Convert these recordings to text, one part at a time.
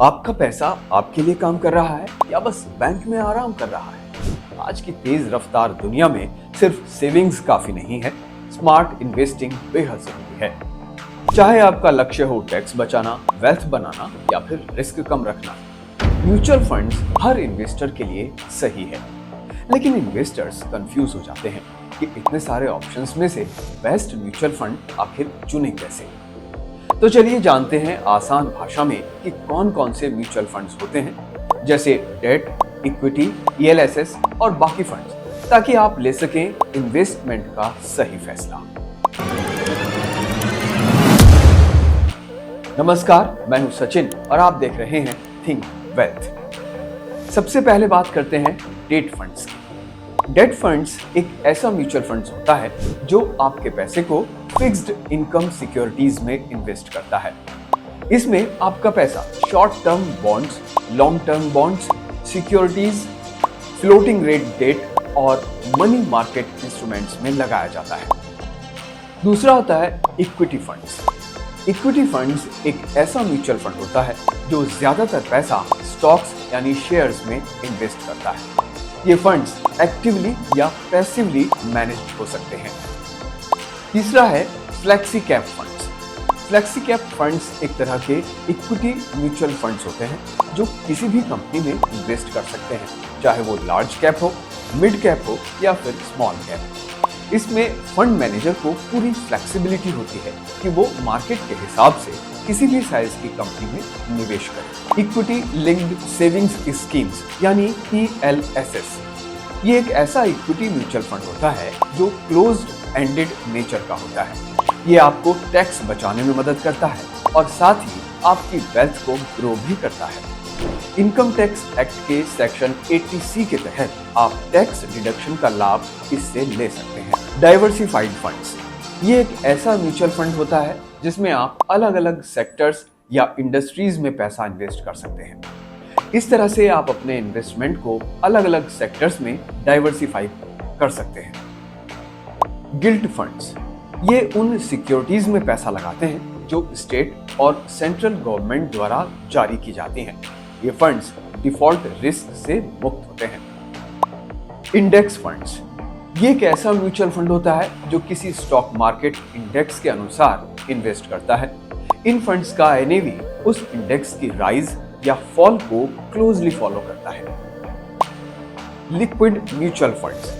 आपका पैसा आपके लिए काम कर रहा है या बस बैंक में आराम कर रहा है? आज की तेज रफ्तार दुनिया में सिर्फ सेविंग्स काफी नहीं है, स्मार्ट इन्वेस्टिंग बेहद जरूरी है। चाहे आपका लक्ष्य हो टैक्स बचाना, वेल्थ बनाना या फिर रिस्क कम रखना, म्यूचुअल फंड्स हर इन्वेस्टर के लिए सही है। लेकिन इन्वेस्टर्स कंफ्यूज हो जाते हैं कि इतने सारे ऑप्शंस में से बेस्ट म्यूचुअल फंड आखिर चुने कैसे। तो चलिए जानते हैं आसान भाषा में कि कौन कौन से म्यूचुअल फंड्स होते हैं, जैसे डेट, इक्विटी, ईएलएसएस और बाकी फंड्स, ताकि आप ले सकें इन्वेस्टमेंट का सही फैसला। नमस्कार, मैं हूं सचिन और आप देख रहे हैं थिंक वेल्थ। सबसे पहले बात करते हैं डेट फंड्स की। डेट फंड्स एक ऐसा म्यूचुअल फंड्स होता है जो आपके पैसे को फिक्स्ड इनकम सिक्योरिटीज में इन्वेस्ट करता है। इसमें आपका पैसा short term bonds, long term bonds, securities, floating rate debt और मनी मार्केट इंस्ट्रूमेंट्स में लगाया जाता है। दूसरा होता है इक्विटी फंड्स। इक्विटी फंड्स एक ऐसा म्यूचुअल फंड होता है जो ज्यादातर पैसा स्टॉक्स यानी शेयर्स में इन्वेस्ट करता है। ये फंड्स एक्टिवली या पैसिवली मैनेज्ड हो सकते हैं। तीसरा है flexi cap funds. Flexi cap funds एक तरह के इक्विटी म्यूचुअल फंड्स होते हैं जो किसी भी कंपनी में इन्वेस्ट कर सकते हैं, चाहे वो लार्ज कैप हो, मिड कैप हो या फिर स्मॉल कैप। इसमें फंड मैनेजर को पूरी फ्लेक्सिबिलिटी होती है कि वो मार्केट के हिसाब से किसी भी साइज की कंपनी में निवेश करे। इक्विटी लिंक्ड सेविंग्स स्कीम्स यानी ELSS, ये एक ऐसा इक्विटी म्यूचुअल फंड होता है जो क्लोज्ड एंडेड नेचर का होता है। ये आपको टैक्स बचाने में मदद करता है और साथ ही आपकी वेल्थ को ग्रो भी करता है। इनकम टैक्स एक्ट के सेक्शन 80C के तहत आप टैक्स डिडक्शन का लाभ इससे ले सकते हैं। डाइवर्सिफाइड फंड्स, ये एक ऐसा म्यूचुअल फंड होता है जिसमें आप अलग अलग सेक्टर्स या इंडस्ट्रीज में पैसा इन्वेस्ट कर सकते हैं। इस तरह से आप अपने इन्वेस्टमेंट को अलग अलग सेक्टर्स में डाइवर्सिफाई कर सकते हैं। गिल्ट फंड्स, ये उन सिक्योरिटीज में पैसा लगाते हैं जो स्टेट और सेंट्रल गवर्नमेंट द्वारा जारी की जाती हैं। ये फंड्स डिफॉल्ट रिस्क से मुक्त होते हैं। इंडेक्स फंड्स, ये एक ऐसा म्यूचुअल फंड होता है जो किसी स्टॉक मार्केट इंडेक्स के अनुसार इन्वेस्ट करता है। इन फंड्स का NAV उस इंडेक्स की राइज या फॉल को क्लोजली फॉलो करता है। लिक्विड म्यूचुअल फंड्स,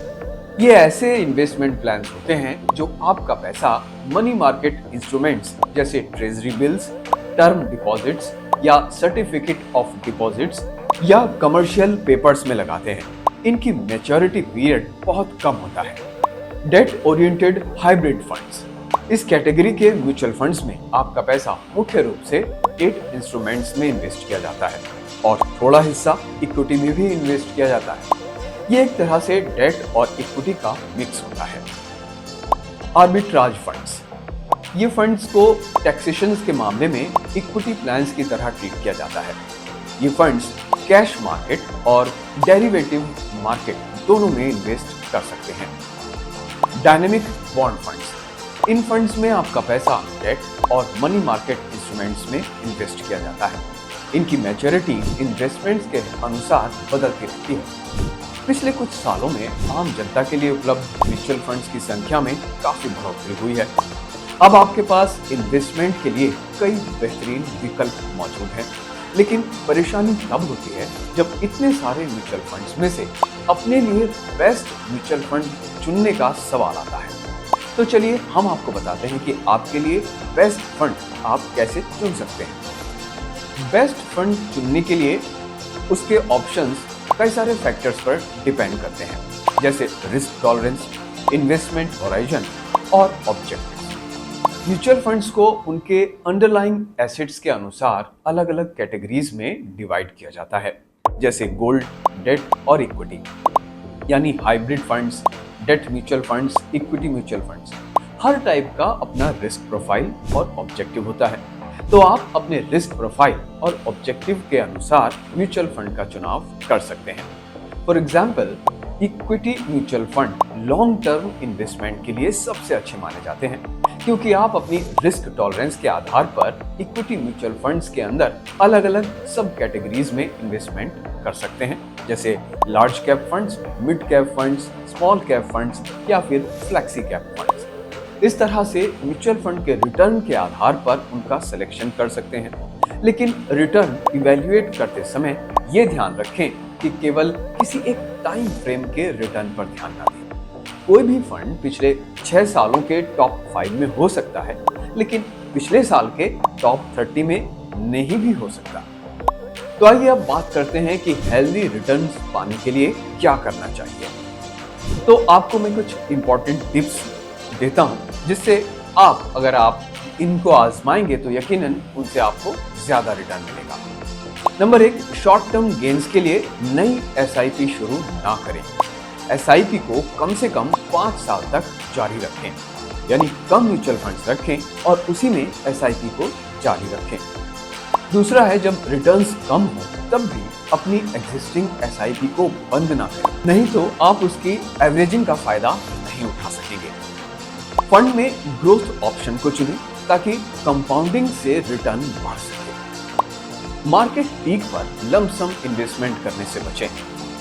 ये ऐसे इन्वेस्टमेंट प्लान्स होते हैं जो आपका पैसा मनी मार्केट इंस्ट्रूमेंट्स जैसे ट्रेजरी बिल्स, टर्म डिपॉजिट्स या सर्टिफिकेट ऑफ डिपॉजिट्स या कमर्शियल पेपर्स में लगाते हैं। इनकी मैच्योरिटी पीरियड बहुत कम होता है। डेट ओरिएंटेड हाइब्रिड फंड्स, इस कैटेगरी के म्यूचुअल फंड्स में आपका पैसा मुख्य रूप से डेट इंस्ट्रूमेंट्स में इन्वेस्ट किया जाता है और थोड़ा हिस्सा इक्विटी में भी इन्वेस्ट किया जाता है। ये एक तरह से डेट और इक्विटी का मिक्स होता है। आर्बिट्राज फंड्स, ये फंड्स को टैक्सेशन के मामले में इक्विटी प्लान्स की तरह ट्रीट किया जाता है। ये फंड्स कैश मार्केट और डेरिवेटिव मार्केट दोनों में इन्वेस्ट कर सकते हैं। डायनेमिक बॉन्ड फंड्स, इन फंड्स में आपका पैसा डेट और मनी मार्केट इंस्ट्रूमेंट्स में इन्वेस्ट किया जाता है। इनकी मैच्योरिटी इन्वेस्टमेंट्स के अनुसार बदलती रहती है। पिछले कुछ सालों में आम जनता के लिए उपलब्ध म्यूचुअल फंड्स की संख्या में काफी बढ़ोतरी हुई है। अब आपके पास इन्वेस्टमेंट के लिए कई बेहतरीन विकल्प मौजूद हैं, लेकिन परेशानी तब होती है जब इतने सारे म्यूचुअल फंड्स में से अपने लिए बेस्ट म्यूचुअल फंड चुनने का सवाल आता है। तो चलिए हम आपको बताते हैं कि आपके लिए बेस्ट फंड आप कैसे चुन सकते हैं। बेस्ट फंड चुनने के लिए उसके ऑप्शंस कई सारे फैक्टर्स पर डिपेंड करते हैं, जैसे रिस्क टॉलरेंस, इन्वेस्टमेंट होराइजन और ऑब्जेक्टिव्स। म्यूचुअल फंड्स को उनके अंडरलाइंग एसेट्स के अनुसार अलग अलग कैटेगरीज में डिवाइड किया जाता है, जैसे गोल्ड, डेट और इक्विटी, यानी hybrid funds, debt mutual funds, equity mutual funds. हर टाइप का अपना रिस्क प्रोफाइल और ऑब्जेक्टिव होता है, तो आप अपने रिस्क प्रोफाइल और ऑब्जेक्टिव के अनुसार म्यूचुअल फंड का चुनाव कर सकते हैं। For example, equity mutual fund long term investment के लिए सबसे अच्छे माने जाते हैं, क्योंकि आप अपनी रिस्क टॉलरेंस के आधार पर इक्विटी म्यूचुअल फंड्स के अंदर अलग अलग सब कैटेगरीज में इन्वेस्टमेंट कर सकते हैं, जैसे large cap funds, mid cap funds, small cap funds या फिर फ्लेक्सी कैप फंड्स। इस तरह से म्यूचुअल फंड के रिटर्न के आधार पर उनका सिलेक्शन कर सकते हैं, लेकिन रिटर्न इवैल्यूएट करते समय ये ध्यान रखें कि केवल किसी एक टाइम फ्रेम के रिटर्न पर ध्यान न दें। कोई भी फंड पिछले 6 सालों के टॉप 5 में हो सकता है, लेकिन पिछले साल के टॉप 30 में नहीं भी हो सकता। तो आइए अब बात करते हैं कि हेल्दी रिटर्न्स पाने के लिए क्या करना चाहिए। तो आपको मैं कुछ इंपॉर्टेंट टिप्स देता हूं, जिससे अगर आप इनको आजमाएंगे तो यकीनन उनसे आपको ज्यादा रिटर्न मिलेगा। नंबर 1, शॉर्ट टर्म गेन्स के लिए नई एसआईपी शुरू ना करें। एसआईपी को कम से कम 5 साल तक जारी रखें, यानी कम म्यूचुअल फंड्स रखें और उसी में एसआईपी को जारी रखें। दूसरा है, जब रिटर्न्स कम हो तब भी अपनी एग्जिस्टिंग एसआईपी को बंद ना करें, नहीं तो आप उसकी एवरेजिंग का फायदा नहीं उठा सकेंगे। फंड में ग्रोथ ऑप्शन को चुनें ताकि कंपाउंडिंग से रिटर्न बढ़ सके। मार्केट पीक पर लमसम इन्वेस्टमेंट करने से बचें।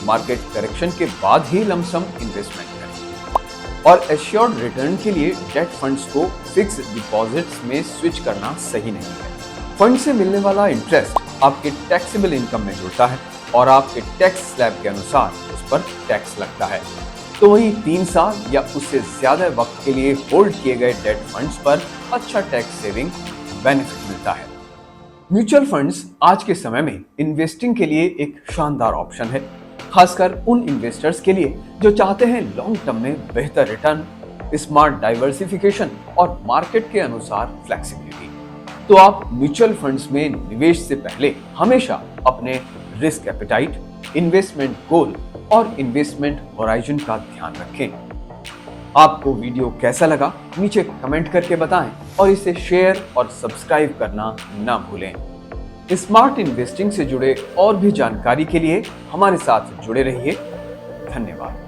मार्केट करेक्शन के बाद ही लमसम इन्वेस्टमेंट करें। और एश्योर्ड रिटर्न के लिए डेट फंड्स को फिक्स डिपॉजिट्स में स्विच करना सही नहीं है। फंड से मिलने वाला इंटरेस्ट आपके टैक्सेबल इनकम में जुड़ता है और आपके टैक्स स्लैब के अनुसार उस पर टैक्स लगता है। तो वहीं 3 साल या उससे ज्यादा वक्त के लिए होल्ड किए गए डेट फंड्स पर अच्छा टैक्स सेविंग बेनिफिट मिलता है। म्यूचुअल फंड्स आज के समय में इन्वेस्टिंग के लिए एक शानदार ऑप्शन है, खासकर उन इन्वेस्टर्स के लिए जो चाहते हैं लॉन्ग टर्म में बेहतर रिटर्न, स्मार्ट डाइवर्सिफिकेशन और मार्केट के अनुसार फ्लेक्सिबिलिटी। तो आप म्यूचुअल फंड्स में निवेश से पहले हमेशा अपने रिस्क एपेटाइट, इन्वेस्टमेंट गोल और इन्वेस्टमेंट होराइजन का ध्यान रखें। आपको वीडियो कैसा लगा नीचे कमेंट करके बताएं और इसे शेयर और सब्सक्राइब करना ना भूलें। स्मार्ट इन्वेस्टिंग से जुड़े और भी जानकारी के लिए हमारे साथ जुड़े रहिए। धन्यवाद।